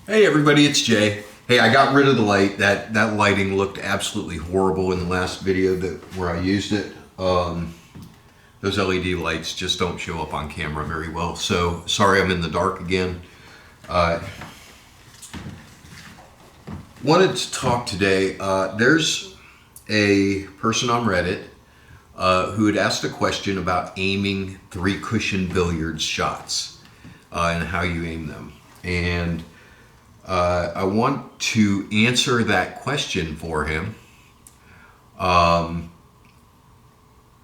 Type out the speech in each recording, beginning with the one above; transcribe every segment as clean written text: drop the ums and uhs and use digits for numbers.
Hey everybody, it's Jay. Hey, I got rid of the light. That lighting looked absolutely horrible in the last video where I used it. Those LED lights just don't show up on camera very well. So sorry I'm in the dark again. Wanted to talk today. There's a person on Reddit who had asked a question about aiming 3-cushion billiards shots and how you aim them. And I want to answer that question for him, and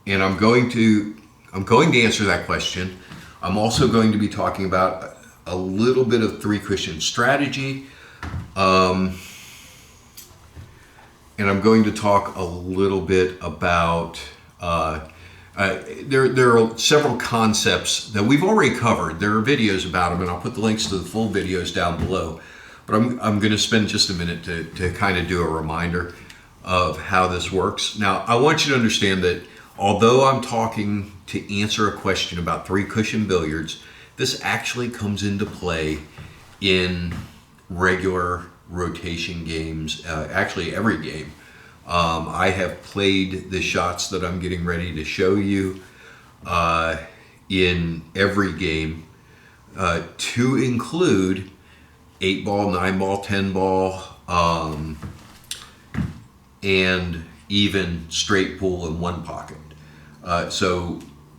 I'm going to answer that question. I'm also going to be talking about a little bit of 3-cushion strategy, and I'm going to talk a little bit about there are several concepts that we've already covered. There are videos about them, and I'll put the links to the full videos down below. But I'm going to spend just a minute to kind of do a reminder of how this works. Now, I want you to understand that although I'm talking to answer a question about 3-cushion billiards, this actually comes into play in regular rotation games, actually every game. I have played the shots that I'm getting ready to show you in every game, to include 8-ball, 9-ball, 10-ball, and even straight pool and one pocket. So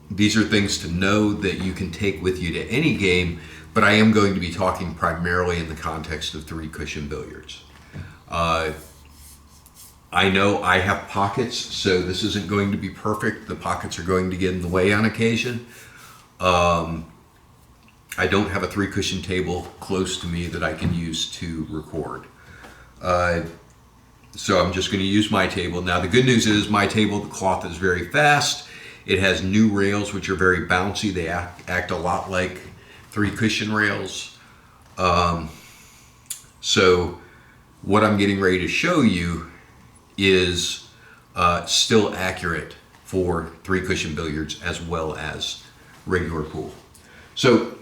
these are things to know that you can take with you to any game, but I am going to be talking primarily in the context of 3-cushion billiards. I know I have pockets, so this isn't going to be perfect. The pockets are going to get in the way on occasion. I don't have a 3-cushion table close to me that I can use to record. So I'm just going to use my table. Now the good news is my table, the cloth is very fast. It has new rails which are very bouncy. They act a lot like 3-cushion rails. So what I'm getting ready to show you is still accurate for 3-cushion billiards as well as regular pool. So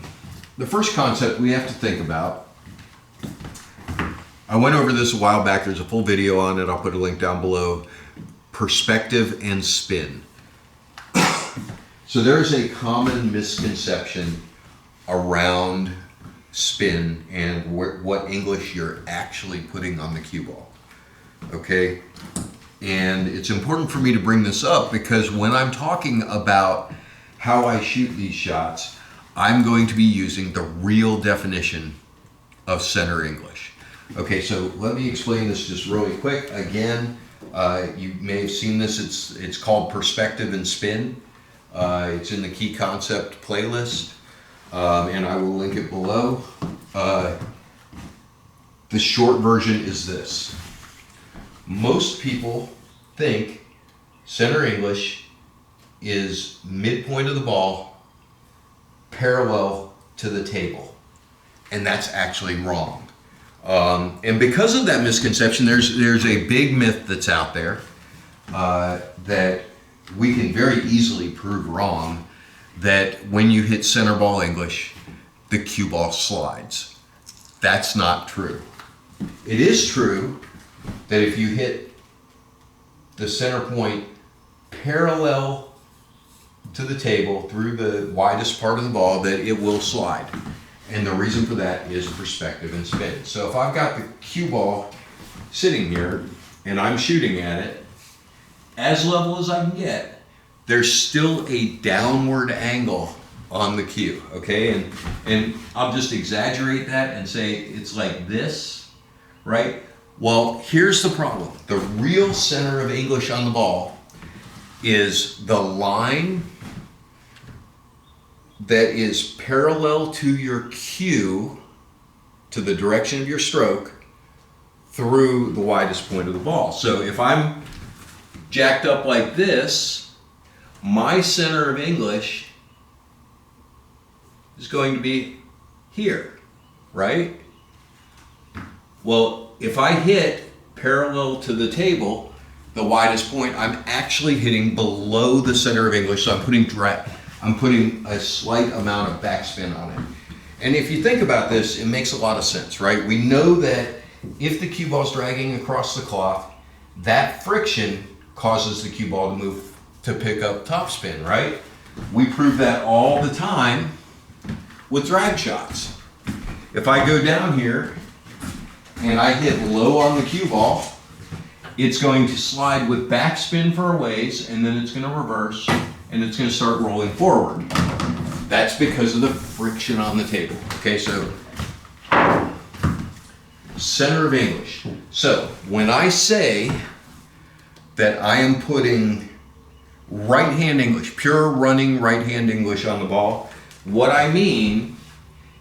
the first concept we have to think about, I went over this a while back. There's a full video on it. I'll put a link down below. Perspective and spin. So there's a common misconception around spin and what English you're actually putting on the cue ball. Okay? And it's important for me to bring this up because when I'm talking about how I shoot these shots, I'm going to be using the real definition of center English. Okay, so let me explain this just really quick. Again, you may have seen this. It's called Perspective and Spin. It's in the Key Concept playlist, and I will link it below. The short version is this. Most people think center English is midpoint of the ball parallel to the table, and that's actually wrong. And because of that misconception, there's a big myth that's out there that we can very easily prove wrong, that when you hit center ball English, the cue ball slides. That's not true. It is true that if you hit the center point parallel to the table through the widest part of the ball, that it will slide. And the reason for that is perspective and spin. So if I've got the cue ball sitting here and I'm shooting at it, as level as I can get, there's still a downward angle on the cue, okay? And I'll just exaggerate that and say it's like this, right? Well, here's the problem. The real center of English on the ball is the line that is parallel to your cue, to the direction of your stroke, through the widest point of the ball. So if I'm jacked up like this, my center of English is going to be here, right? Well, if I hit parallel to the table, the widest point, I'm actually hitting below the center of English, so I'm putting a slight amount of backspin on it. And if you think about this, it makes a lot of sense, right? We know that if the cue ball is dragging across the cloth, that friction causes the cue ball to move to pick up topspin, right? We prove that all the time with drag shots. If I go down here and I hit low on the cue ball, it's going to slide with backspin for a ways, and then it's going to reverse, and it's going to start rolling forward. That's because of the friction on the table. Okay, so center of English. So when I say that I am putting right hand English, pure running right hand English on the ball, what I mean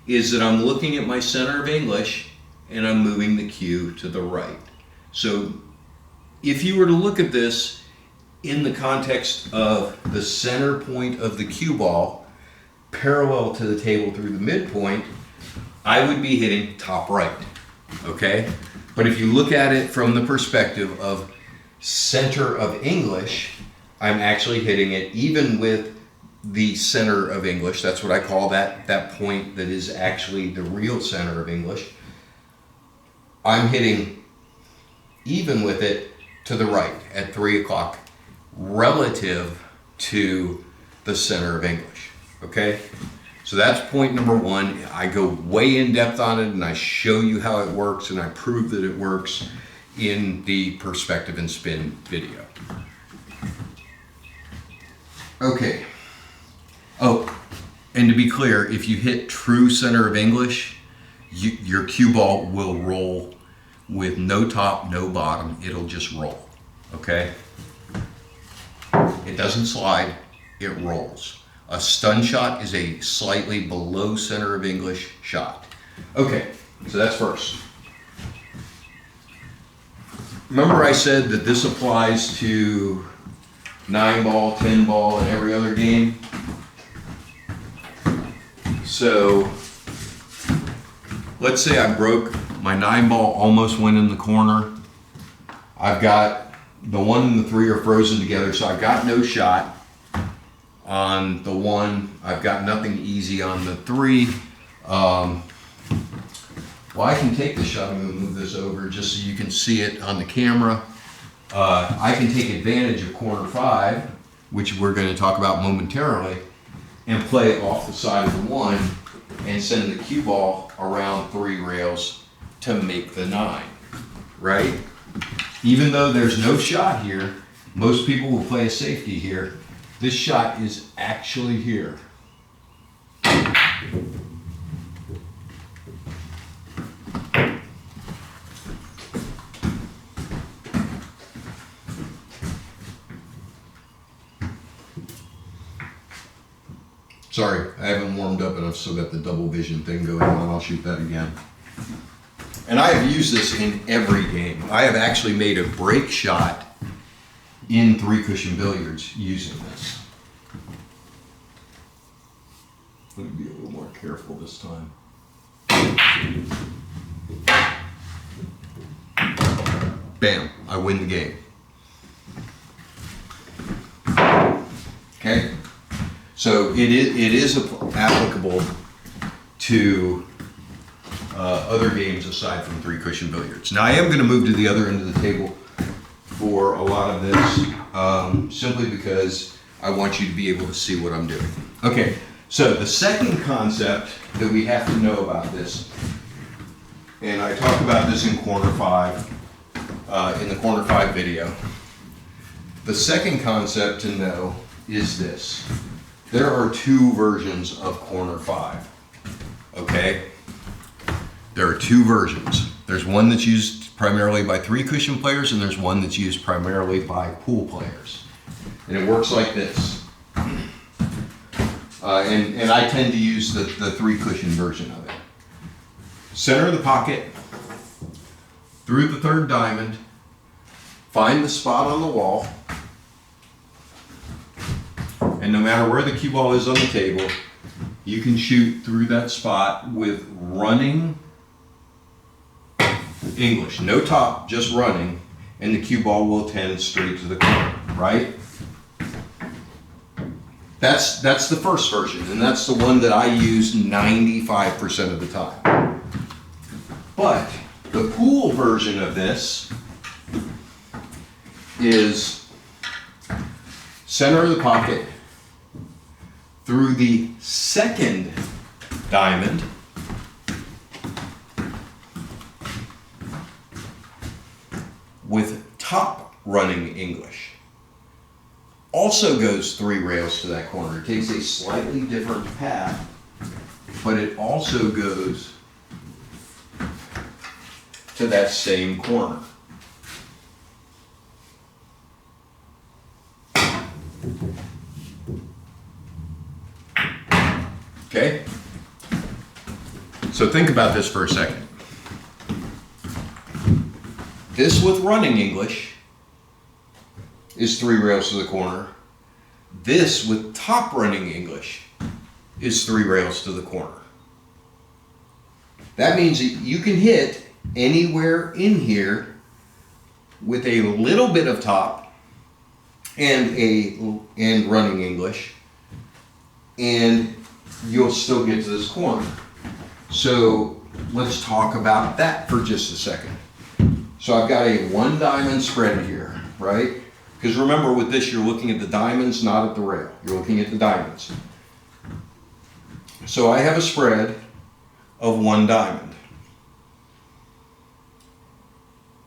is that I'm looking at my center of English and I'm moving the cue to the right. So if you were to look at this in the context of the center point of the cue ball parallel to the table through the midpoint, I would be hitting top right, okay? But if you look at it from the perspective of center of English, I'm actually hitting it even with the center of English. That's what I call that point that is actually the real center of English. I'm hitting even with it to the right at 3 o'clock relative to the center of English, okay? So that's point number one. I go way in depth on it and I show you how it works and I prove that it works in the perspective and spin video. Okay. Oh, and to be clear, if you hit true center of English, your cue ball will roll with no top, no bottom. It'll just roll, okay? It doesn't slide, it rolls. A stun shot is a slightly below center of English shot. Okay, so that's first. Remember I said that this applies to 9-ball, 10-ball, and every other game? So let's say I broke my 9-ball, almost went in the corner. I've got the 1 and the 3 are frozen together, so I've got no shot on the 1. I've got nothing easy on the 3. Well, I can take the shot. I'm going to move this over just so you can see it on the camera. I can take advantage of corner 5, which we're going to talk about momentarily, and play it off the side of the 1 and send the cue ball around 3 rails to make the 9, right? Even though there's no shot here, most people will play a safety here. This shot is actually here. Sorry, I haven't warmed up and I've still got the double vision thing going on. I'll shoot that again. And I have used this in every game. I have actually made a break shot in 3-cushion billiards using this. Let me be a little more careful this time. Bam, I win the game. Okay? So it is applicable to other games aside from 3-cushion billiards. Now I am going to move to the other end of the table for a lot of this, simply because I want you to be able to see what I'm doing. Okay, so the second concept that we have to know about this, and I talked about this in corner 5, in the corner 5 video. The second concept to know is this. There are 2 versions of corner 5, okay? There are 2 versions. There's one that's used primarily by 3-cushion players, and there's one that's used primarily by pool players. And it works like this. And I tend to use the 3-cushion version of it. Center of the pocket, through the 3rd diamond, find the spot on the wall, and no matter where the cue ball is on the table, you can shoot through that spot with running English. No top, just running, and the cue ball will tend straight to the corner, right? That's the first version, and that's the one that I use 95% of the time. But the pool version of this is center of the pocket through the second diamond, with top running English. Also goes 3 rails to that corner. It takes a slightly different path, but it also goes to that same corner. Okay? So think about this for a second. This with running English is 3 rails to the corner. This with top running English is 3 rails to the corner. That means that you can hit anywhere in here with a little bit of top and running English, and you'll still get to this corner. So let's talk about that for just a second. So I've got a 1 diamond spread here, right? Because remember, with this, you're looking at the diamonds, not at the rail. You're looking at the diamonds. So I have a spread of 1 diamond.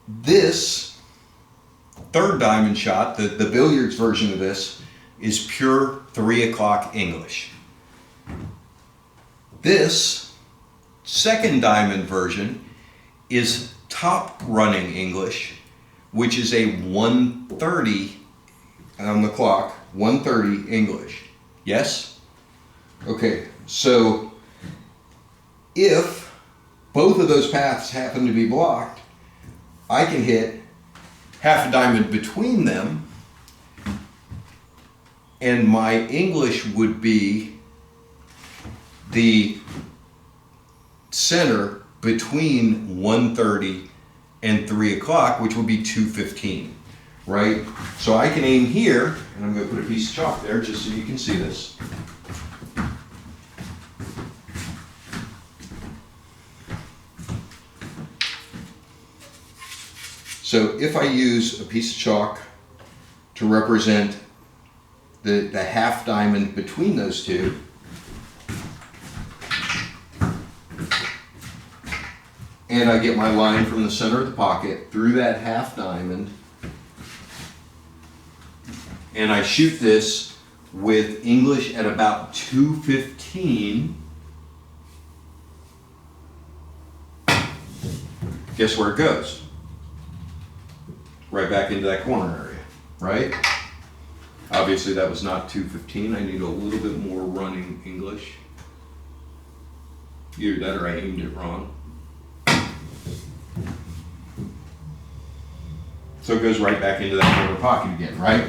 This third diamond shot, the billiards version of this, is pure 3 o'clock English. This second diamond version is top running English, which is a 1:30 on the clock, 1:30 English. Yes? Okay, so if both of those paths happen to be blocked, I can hit half a diamond between them, and my English would be the center between 1:30 and 3 o'clock, which would be 2:15, right? So I can aim here, and I'm going to put a piece of chalk there just so you can see this. So if I use a piece of chalk to represent the half diamond between those two, and I get my line from the center of the pocket through that half diamond, and I shoot this with English at about 2:15, guess where it goes? Right back into that corner area, right? Obviously that was not 2:15. I need a little bit more running English. Either that or I aimed it wrong. So it goes right back into that corner pocket again, right?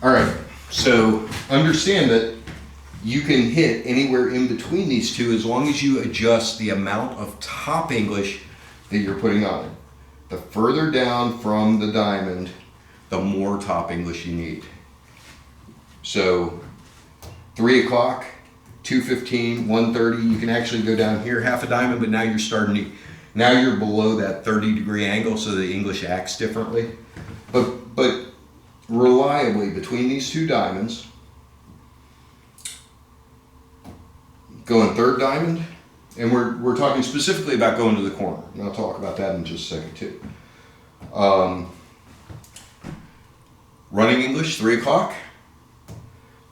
All right, so understand that you can hit anywhere in between these two as long as you adjust the amount of top English that you're putting on it. The further down from the diamond, the more top English you need. So 3 o'clock, 2:15, 1:30, you can actually go down here half a diamond, but now you're starting to, now you're below that 30-degree angle, so the English acts differently. But reliably between these two diamonds, going third diamond, and we're talking specifically about going to the corner, and I'll talk about that in just a second too. Running English, 3 o'clock.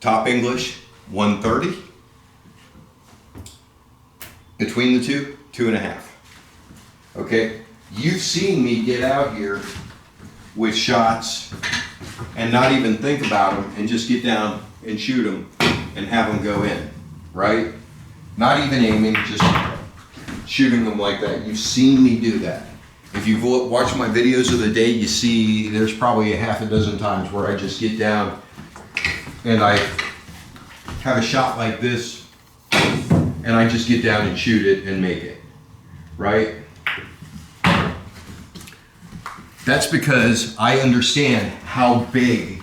Top English, 1:30. Between the two, 2.5. Okay, you've seen me get out here with shots and not even think about them and just get down and shoot them and have them go in, right? Not even aiming, just shooting them like that. You've seen me do that. If you've watched my videos of the day, you see there's probably a half a dozen times where I just get down and I have a shot like this and I just get down and shoot it and make it, right? That's because I understand how big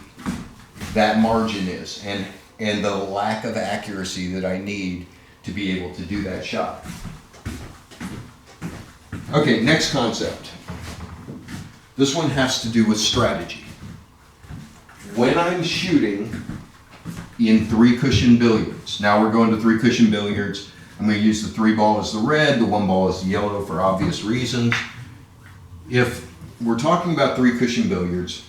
that margin is and the lack of accuracy that I need to be able to do that shot. Okay, next concept. This one has to do with strategy. When I'm shooting in 3-cushion billiards, now we're going to 3-cushion billiards. I'm going to use the 3 ball as the red, the 1 ball as the yellow for obvious reasons. If we're talking about 3-cushion billiards,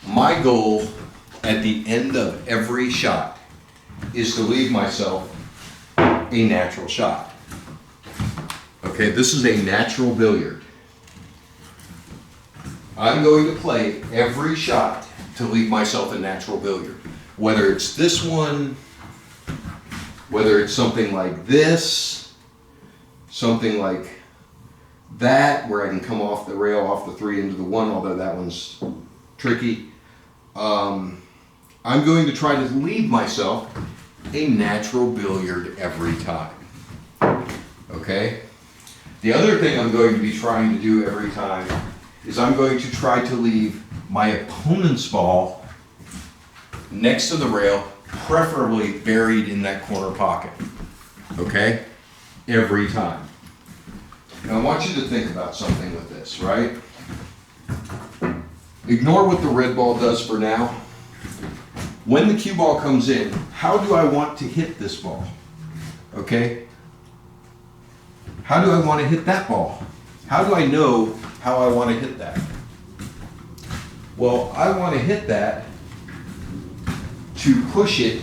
my goal at the end of every shot is to leave myself a natural shot. Okay, this is a natural billiard. I'm going to play every shot to leave myself a natural billiard. Whether it's this one, whether it's something like this, something like that, where I can come off the rail, off the 3 into the 1, although that one's tricky. I'm going to try to leave myself a natural billiard every time. Okay? The other thing I'm going to be trying to do every time is I'm going to try to leave my opponent's ball next to the rail, preferably buried in that corner pocket. Okay? Every time. Now I want you to think about something with this, right? Ignore what the red ball does for now. When the cue ball comes in, how do I want to hit this ball? Okay? How do I want to hit that ball? How do I know how I want to hit that? Well, I want to hit that to push it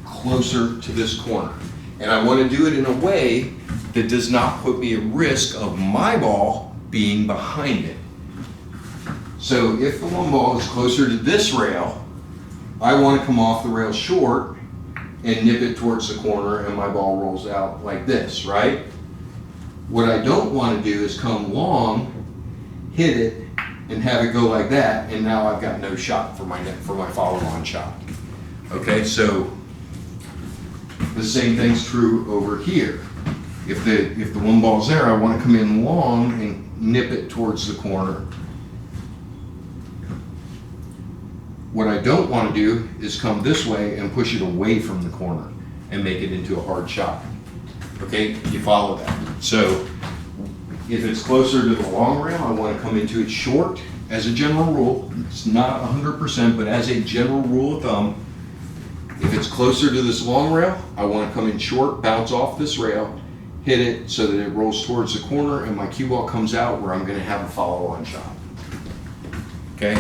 closer to this corner. And I want to do it in a way that does not put me at risk of my ball being behind it. So if the 1 ball is closer to this rail, I want to come off the rail short and nip it towards the corner and my ball rolls out like this, right? What I don't want to do is come long, hit it, and have it go like that, and now I've got no shot for my follow-on shot. Okay, so the same thing's true over here. If the 1 ball's there, I want to come in long and nip it towards the corner. What I don't want to do is come this way and push it away from the corner and make it into a hard shot. Okay, you follow that? So if it's closer to the long rail, I want to come into it short as a general rule. It's not 100%, but as a general rule of thumb, if it's closer to this long rail, I want to come in short, bounce off this rail, hit it so that it rolls towards the corner and my cue ball comes out where I'm going to have a follow-on shot. Okay?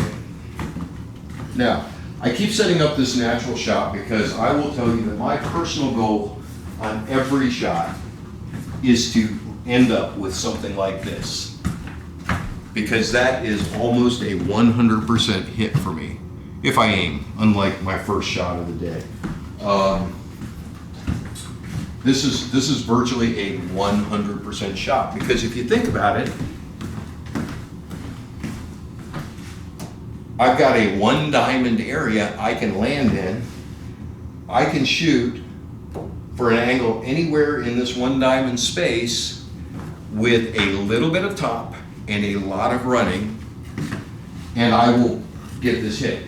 Now, I keep setting up this natural shot because I will tell you that my personal goal on every shot is to end up with something like this. Because that is almost a 100% hit for me, if I aim, unlike my first shot of the day. This is virtually a 100% shot, because if you think about it, I've got a 1 diamond area I can land in. I can shoot for an angle anywhere in this 1 diamond space with a little bit of top and a lot of running, and I will get this hit.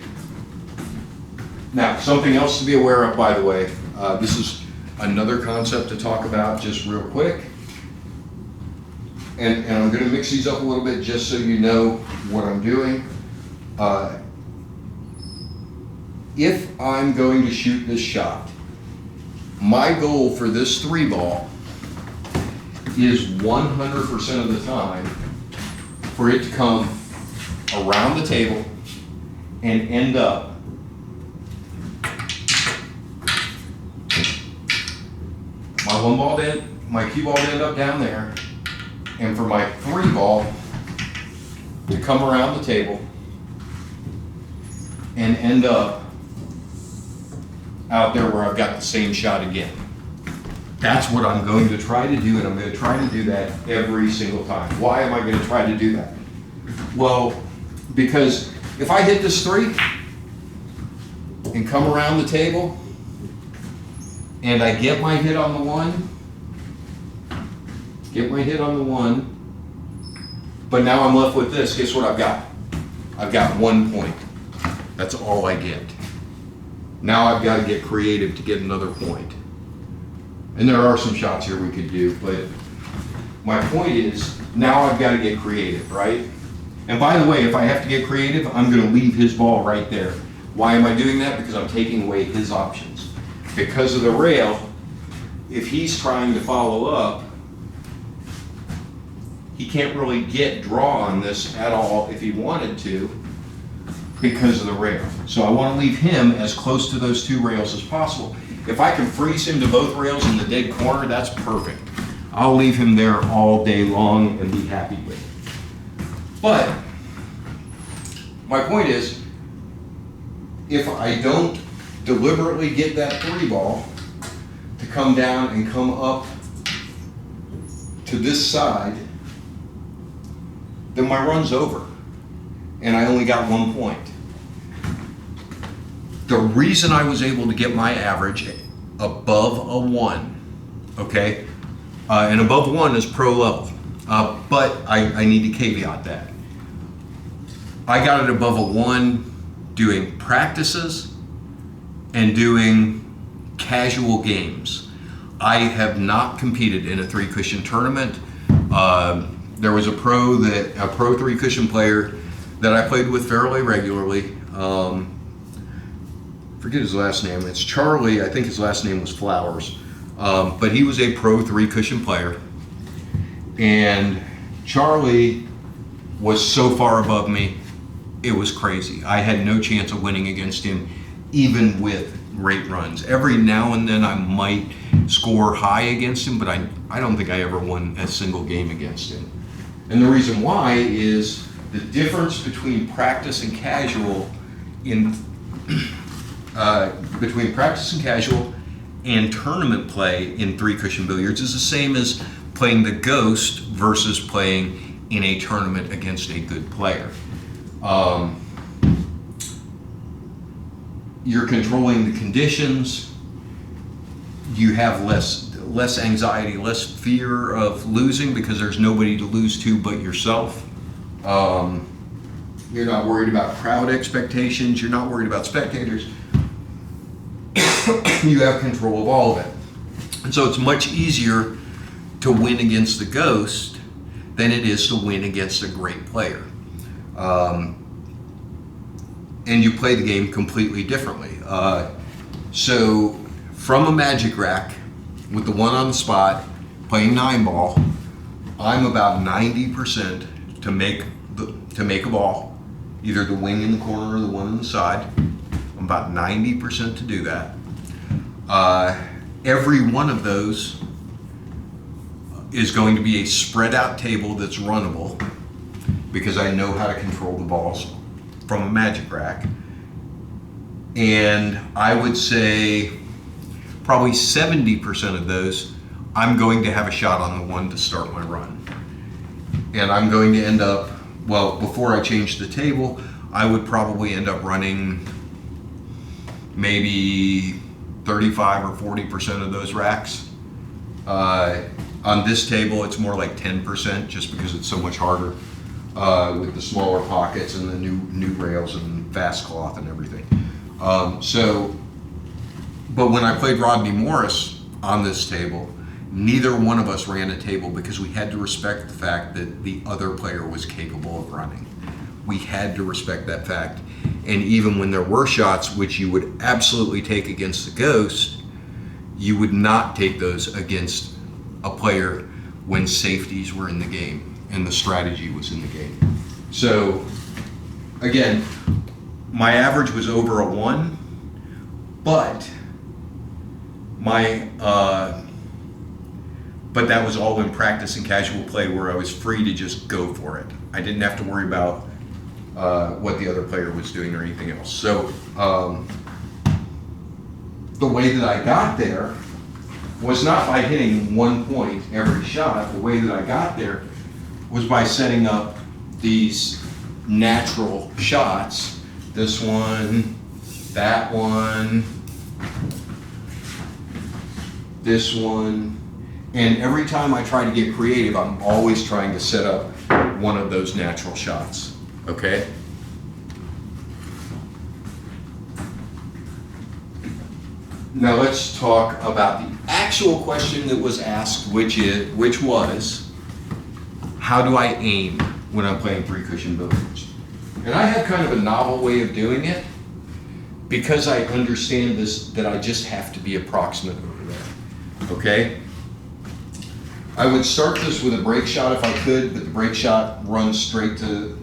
Now, something else to be aware of, by the way, this is another concept to talk about just real quick. And I'm going to mix these up a little bit just so you know what I'm doing. If I'm going to shoot this shot, my goal for this 3 ball is 100% of the time for it to come around the table and end up my cue ball to end up down there, and for my 3 ball to come around the table and end up out there where I've got the same shot again. That's what I'm going to try to do, and I'm going to try to do that every single time. Why am I going to try to do that? Well, because if I hit this 3 and come around the table and I get my hit on the 1, but now I'm left with this, guess what I've got? I've got 1 point. That's all I get. Now I've got to get creative to get another point. And there are some shots here we could do, but my point is, now I've got to get creative, right? And by the way, if I have to get creative, I'm going to leave his ball right there. Why am I doing that? Because I'm taking away his options. Because of the rail, if he's trying to follow up, he can't really get draw on this at all if he wanted to because of the rail. So I want to leave him as close to those two rails as possible. If I can freeze him to both rails in the dead corner, that's perfect. I'll leave him there all day long and be happy with it. But my point is, if I don't deliberately get that 3 ball to come down and come up to this side, then my run's over and I only got 1 point. The reason I was able to get my average above a 1, okay, and above 1 is pro level, but I need to caveat that. I got it above a 1 doing practices and doing casual games. I have not competed in a 3-cushion tournament. There was a pro 3-cushion player that I played with fairly regularly. Forget his last name. It's Charlie. I think his last name was Flowers. But he was a pro 3-cushion player. And Charlie was so far above me, it was crazy. I had no chance of winning against him, even with great runs. Every now and then I might score high against him, but I don't think I ever won a single game against him. And the reason why is the difference between practice and casual and tournament play in 3-cushion billiards is the same as playing the ghost versus playing in a tournament against a good player. You're controlling the conditions. You have less anxiety, less fear of losing because there's nobody to lose to but yourself. You're not worried about crowd expectations. You're not worried about spectators. You have control of all of it. And so it's much easier to win against the ghost than it is to win against a great player. And you play the game completely differently. So from a magic rack with the 1 on the spot, playing 9-ball, I'm about 90% to make a ball, either the wing in the corner or the one on the side. I'm about 90% to do that. Every one of those is going to be a spread out table that's runnable because I know how to control the balls from a magic rack. And I would say probably 70% of those, I'm going to have a shot on the 1 to start my run. And I'm going to end up, well, before I change the table, I would probably end up running maybe 35 or 40% of those racks. On this table, it's more like 10% just because it's so much harder with the smaller pockets and the new rails and fast cloth and everything. But when I played Rodney Morris on this table, neither one of us ran a table because we had to respect the fact that the other player was capable of running. We had to respect that fact. And even when there were shots which you would absolutely take against the ghost, you would not take those against a player when safeties were in the game and the strategy was in the game. So again, my average was over a 1, but but that was all in practice and casual play where I was free to just go for it. I didn't have to worry about what the other player was doing or anything else. So the way that I got there was not by hitting 1 point every shot. The way that I got there was by setting up these natural shots. This one, that one, this one. And every time I try to get creative, I'm always trying to set up one of those natural shots, okay? Now let's talk about the actual question that was asked, which was, how do I aim when I'm playing three cushion billiards? And I have kind of a novel way of doing it because I understand this, that I just have to be approximate over there, okay? I would start this with a break shot if I could, but the break shot runs straight to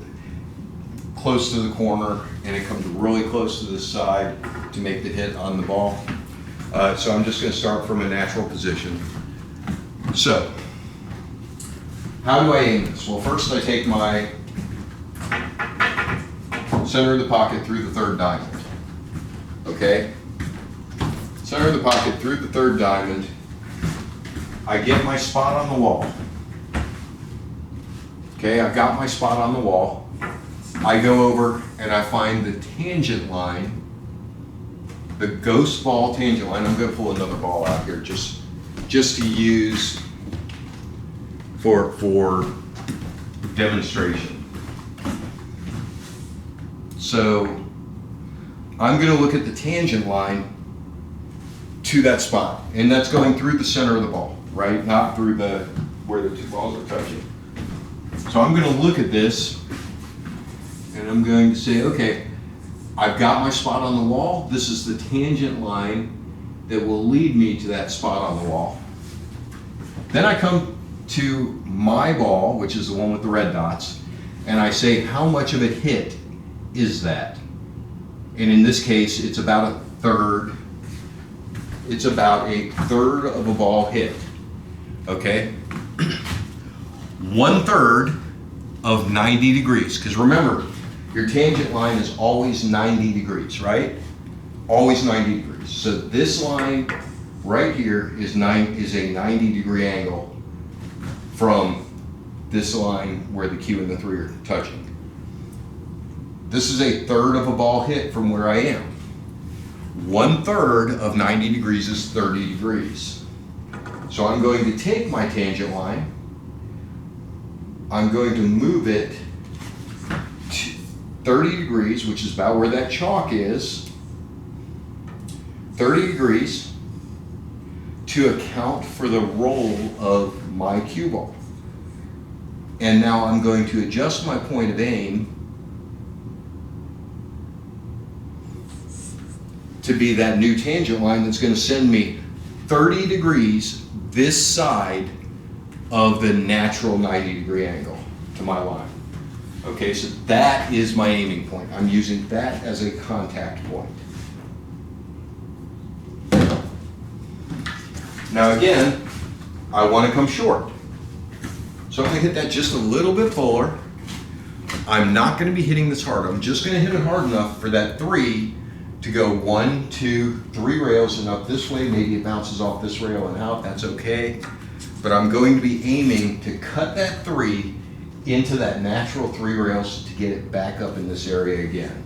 close to the corner and it comes really close to the side to make the hit on the ball. So I'm just going to start from a natural position. So, how do I aim this? Well, first I take my center of the pocket through the third diamond. Okay? Center of the pocket through the third diamond. I get my spot on the wall. Okay, I've got my spot on the wall. I go over and I find the tangent line, the ghost ball tangent line. I'm going to pull another ball out here just to use for demonstration. So I'm going to look at the tangent line to that spot, and that's going through the center of the ball, right? Not through where the two balls are touching. So I'm going to look at this and I'm going to say, okay, I've got my spot on the wall. This is the tangent line that will lead me to that spot on the wall. Then I come to my ball, which is the one with the red dots, and I say, how much of a hit is that? And in this case, it's about a third. It's about a third of a ball hit. Okay? 1/3 of 90 degrees. Because remember, your tangent line is always 90 degrees, right? Always 90 degrees. So this line right here is a 90-degree angle from this line where the Q and the 3 are touching. This is a third of a ball hit from where I am. 1/3 of 90 degrees is 30 degrees. So I'm going to take my tangent line, I'm going to move it to 30 degrees, which is about where that chalk is, 30 degrees to account for the roll of my cue ball. And now I'm going to adjust my point of aim to be that new tangent line that's going to send me 30 degrees this side of the natural 90-degree angle to my line. Okay, so that is my aiming point. I'm using that as a contact point. Now again, I want to come short. So I'm going to hit that just a little bit fuller. I'm not going to be hitting this hard. I'm just going to hit it hard enough for that 3 to go 1, 2, 3 rails and up this way. Maybe it bounces off this rail and out. That's okay. But I'm going to be aiming to cut that 3 into that natural 3 rails to get it back up in this area again.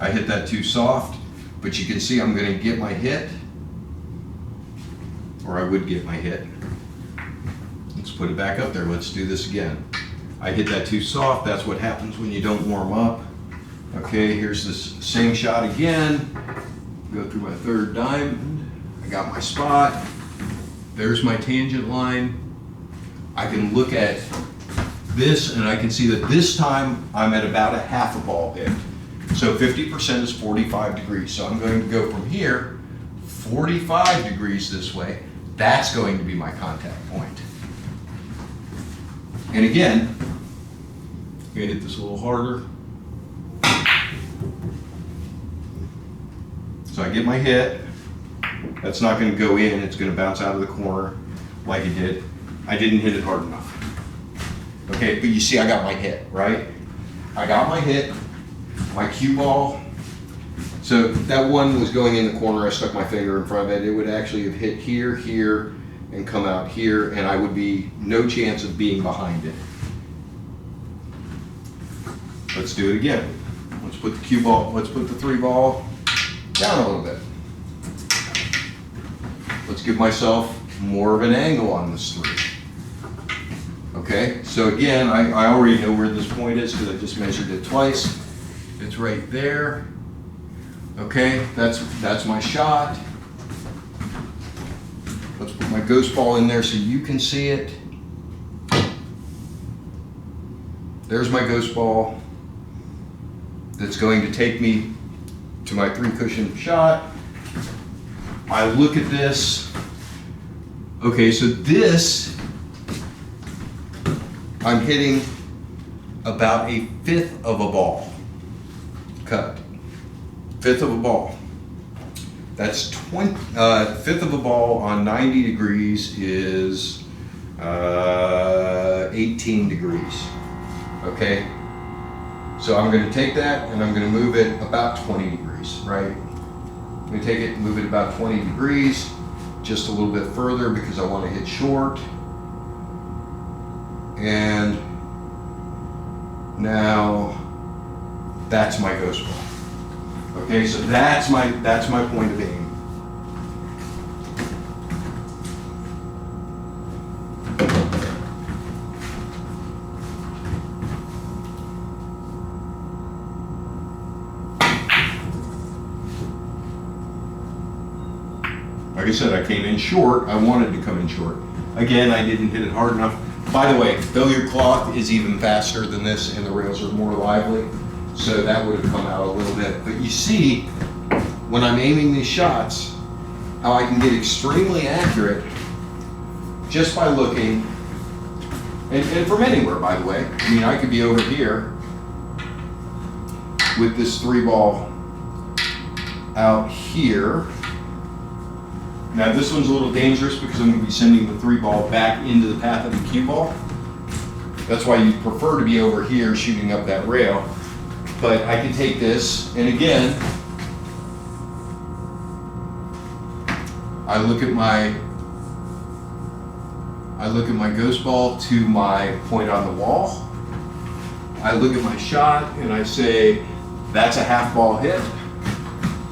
I hit that too soft, but you can see I'm going to get my hit, or I would get my hit. Let's put it back up there. Let's do this again. I hit that too soft. That's what happens when you don't warm up. Okay, here's this same shot again. Go through my third diamond. I got my spot. There's my tangent line. I can look at this and I can see that this time I'm at about a half a ball hit. So 50% is 45 degrees. So I'm going to go from here, 45 degrees this way. That's going to be my contact point. And again, I'm going to hit this a little harder. So I get my hit. That's not going to go in. It's going to bounce out of the corner like it did. I didn't hit it hard enough. Okay, but you see I got my hit, right? I got my hit. My cue ball, so that one was going in the corner. I stuck my finger in front of it. It would actually have hit here, here, and come out here, and I would be no chance of being behind it. Let's do it again. Let's put the cue ball, let's put the 3 ball down a little bit. Let's give myself more of an angle on this 3. Okay, so again, I already know where this point is because I just measured it twice. It's right there. Okay, that's my shot. Let's put my ghost ball in there so you can see it. There's my ghost ball that's going to take me to my 3 cushion shot. I look at this. Okay, so this, I'm hitting about a 1/5 of a ball cut. 1/5 of a ball. That's 1/5 of a ball on 90 degrees is 18 degrees. Okay, so I'm going to take that and I'm going to move it about 20 degrees, right? I'm going to take it and move it about 20 degrees, just a little bit further because I want to hit short. And now that's my ghost ball. Okay, so that's my point of aim. Like I said, I came in short. I wanted to come in short. Again, I didn't hit it hard enough. By the way, billiard cloth is even faster than this and the rails are more lively. So that would have come out a little bit. But you see, when I'm aiming these shots, how I can get extremely accurate just by looking, and from anywhere, by the way. I mean, I could be over here with this 3 ball out here. Now this one's a little dangerous because I'm going to be sending the 3 ball back into the path of the cue ball. That's why you prefer to be over here shooting up that rail. But I can take this, and again, I look at my ghost ball to my point on the wall. I look at my shot and I say, that's a half ball hit.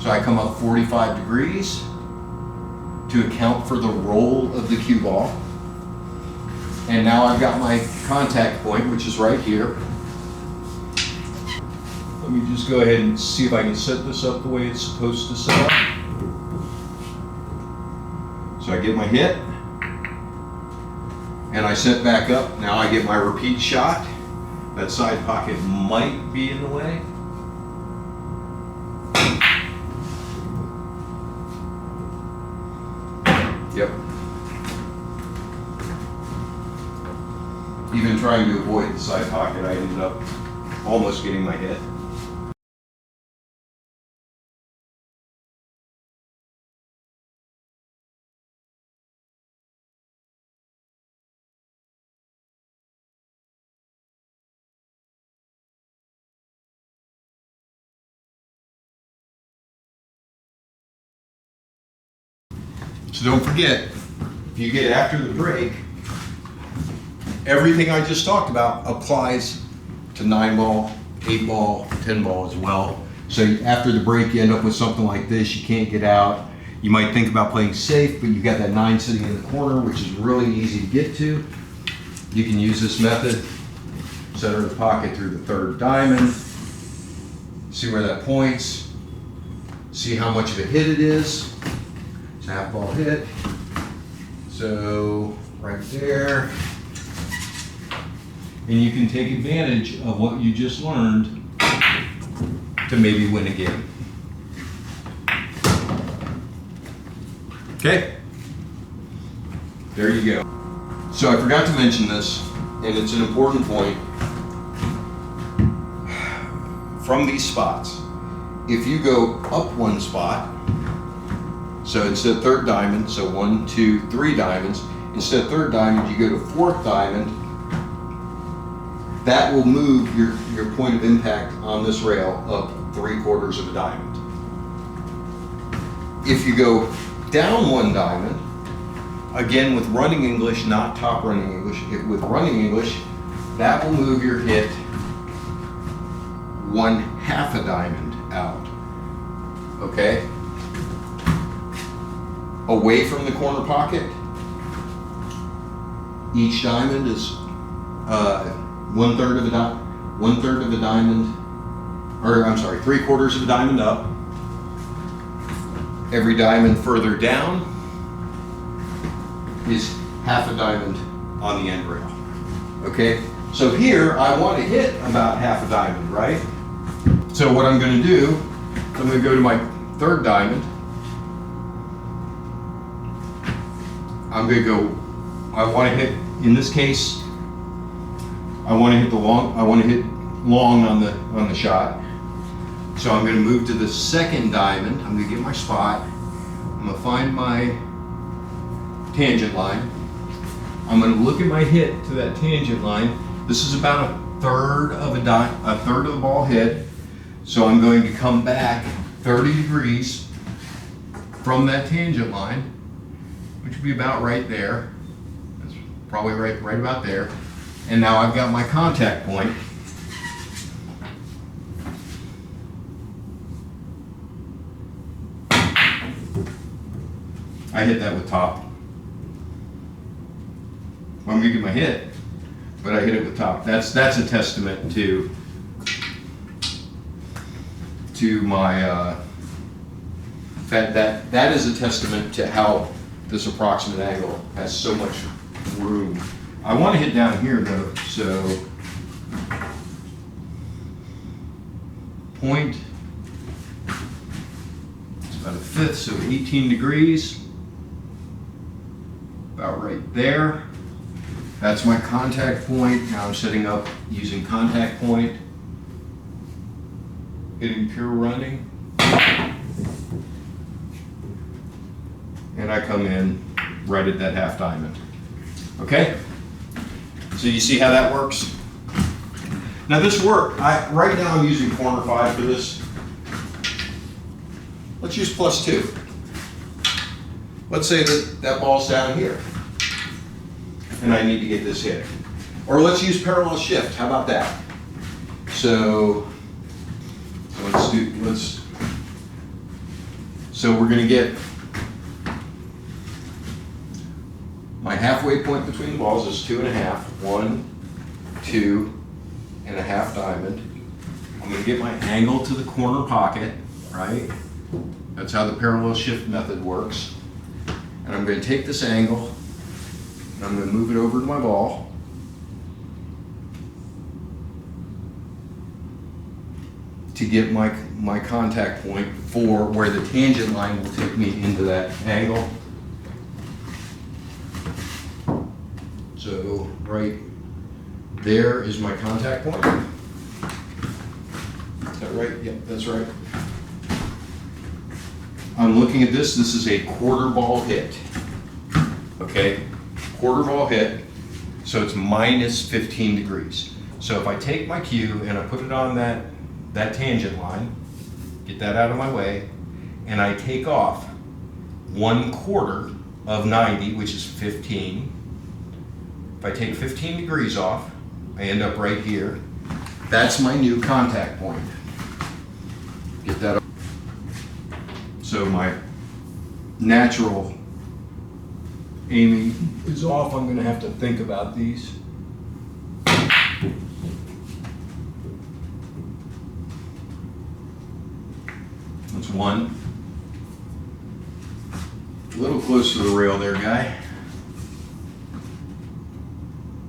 So I come up 45 degrees to account for the roll of the cue ball. And now I've got my contact point, which is right here. Let me just go ahead and see if I can set this up the way it's supposed to set up. So I get my hit, and I set back up. Now I get my repeat shot. That side pocket might be in the way. Yep. Even trying to avoid the side pocket, I ended up almost getting my hit. So don't forget, if you get after the break, everything I just talked about applies to 9 ball, 8 ball, 10 ball as well. So after the break, you end up with something like this. You can't get out. You might think about playing safe, but you've got that 9 sitting in the corner, which is really easy to get to. You can use this method. Center of the pocket through the 3rd diamond. See where that points. See how much of a hit it is. It's a half ball hit. So right there. And you can take advantage of what you just learned to maybe win a game. Okay? There you go. So I forgot to mention this, and it's an important point. From these spots, if you go up 1 spot, so instead of 3rd diamond, so 1, 2, 3 diamonds, instead of 3rd diamond, you go to 4th diamond. That will move your point of impact on this rail up 3/4 of a diamond. If you go down 1 diamond, again with running English, not top running English, with running English, that will move your hit 1/2 a diamond out. Okay? away from the corner pocket. Each diamond is 1/3 of a diamond, or I'm sorry, 3/4 of a diamond up. Every diamond further down is half a diamond on the end rail. Okay, so here I want to hit about half a diamond, right? So what I'm going to do, I'm going to go to my third diamond. I'm going to go, I want to hit, in this case, I want to hit long on the shot. So I'm going to move to the second diamond. I'm going to get my spot. I'm going to find my tangent line. I'm going to look at my hit to that tangent line. This is about 1/3 of a third of the ball hit. So I'm going to come back 30 degrees from that tangent line, which would be about right there. That's probably right about there. And now I've got my contact point. I hit that with top. I'm gonna get my hit, but I hit it with top. That's a testament to my that is a testament to how this approximate angle has so much room. I want to hit down here though, so point, it's about 1/5, so 18 degrees, about right there. That's my contact point. Now I'm setting up using contact point, hitting pure running, and I come in right at that half diamond. Okay? So you see how that works? Now this worked. Right now I'm using corner 5 for this. Let's use +2. Let's say that ball's down here and I need to get this hit. Or let's use parallel shift. How about that? So we're going to get my halfway point between the balls is 2.5. 1, 2.5 diamond. I'm going to get my angle to the corner pocket, right? That's how the parallel shift method works. And I'm going to take this angle and I'm going to move it over to my ball. To get my contact point for where the tangent line will take me into that angle. So right there is my contact point. Is that right? Yep, that's right. I'm looking at this. This is a quarter ball hit. Okay, quarter ball hit. So it's minus 15 degrees. So if I take my cue and I put it on that tangent line, get that out of my way, and I take off 1/4 of 90, which is 15. If I take 15 degrees off, I end up right here. That's my new contact point. Get that up. So my natural aiming is off. I'm going to have to think about these. That's one. A little close to the rail there, guy.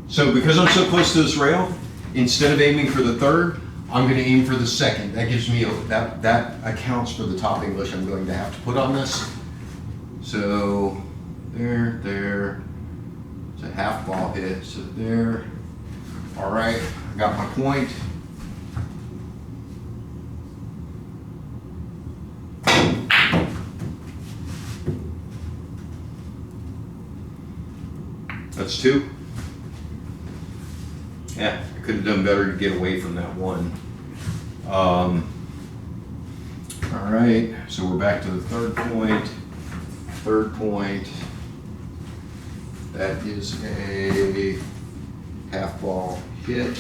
So because I'm so close to this rail, instead of aiming for the third, I'm going to aim for the second. That gives me that accounts for the top English I'm going to have to put on this. So there. It's a half ball hit. So there. All right, I got my point. That's 2. Yeah, I could have done better to get away from that one. All right, so we're back to the third point. Third point. That is a half ball hit.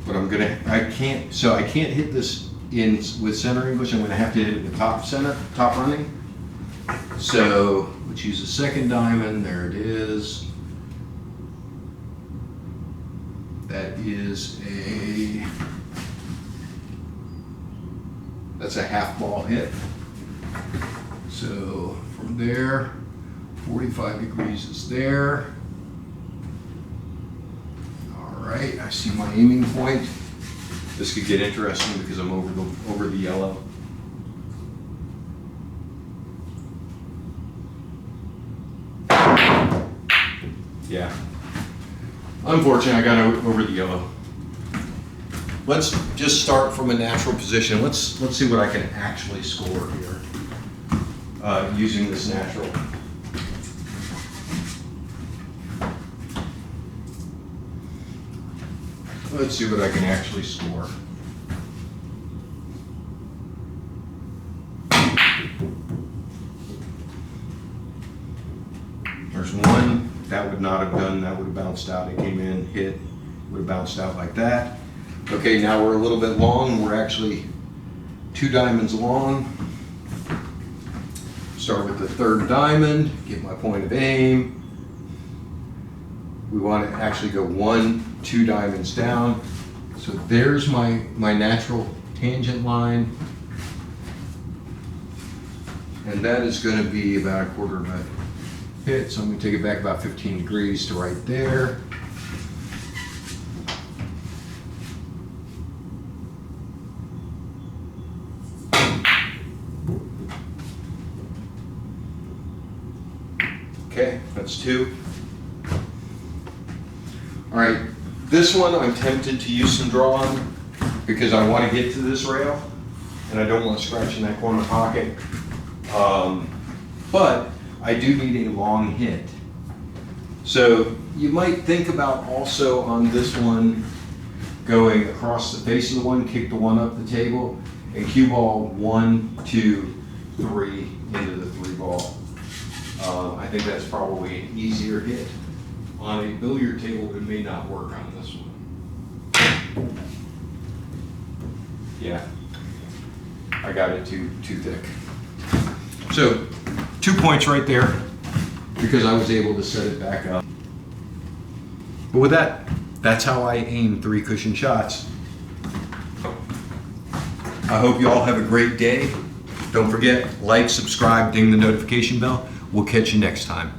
But I can't hit this in with center English. I'm gonna have to hit it with top running. So let's use a second diamond. There it is. That's a half ball hit. So from there, 45 degrees is there. All right, I see my aiming point. This could get interesting because I'm over the yellow. Yeah. Unfortunately, I got over the yellow. Let's just start from a natural position. Let's see what I can actually score here using this natural. Let's see what I can actually score. There's one. That would not have done, that would have bounced out. It came in, hit, would have bounced out like that. Okay, now we're a little bit long. We're actually 2 diamonds long. Start with the 3rd diamond, get my point of aim. We want to actually go 1, 2 diamonds down. So there's my natural tangent line. And that is going to be about a quarter of a hit, so I'm going to take it back about 15 degrees to right there. Okay, that's 2. All right, this one I'm tempted to use some draw on because I want to get to this rail and I don't want to scratch in that corner pocket. But I do need a long hit. So you might think about also on this one going across the face of the one, kick the one up the table, and cue ball 1, 2, 3 into the 3 ball. I think that's probably an easier hit. On a billiard table, it may not work on this one. Yeah, I got it too thick. So 2 points right there because I was able to set it back up. But with that, that's how I aim 3 cushion shots. I hope you all have a great day. Don't forget, like, subscribe, ding the notification bell. We'll catch you next time.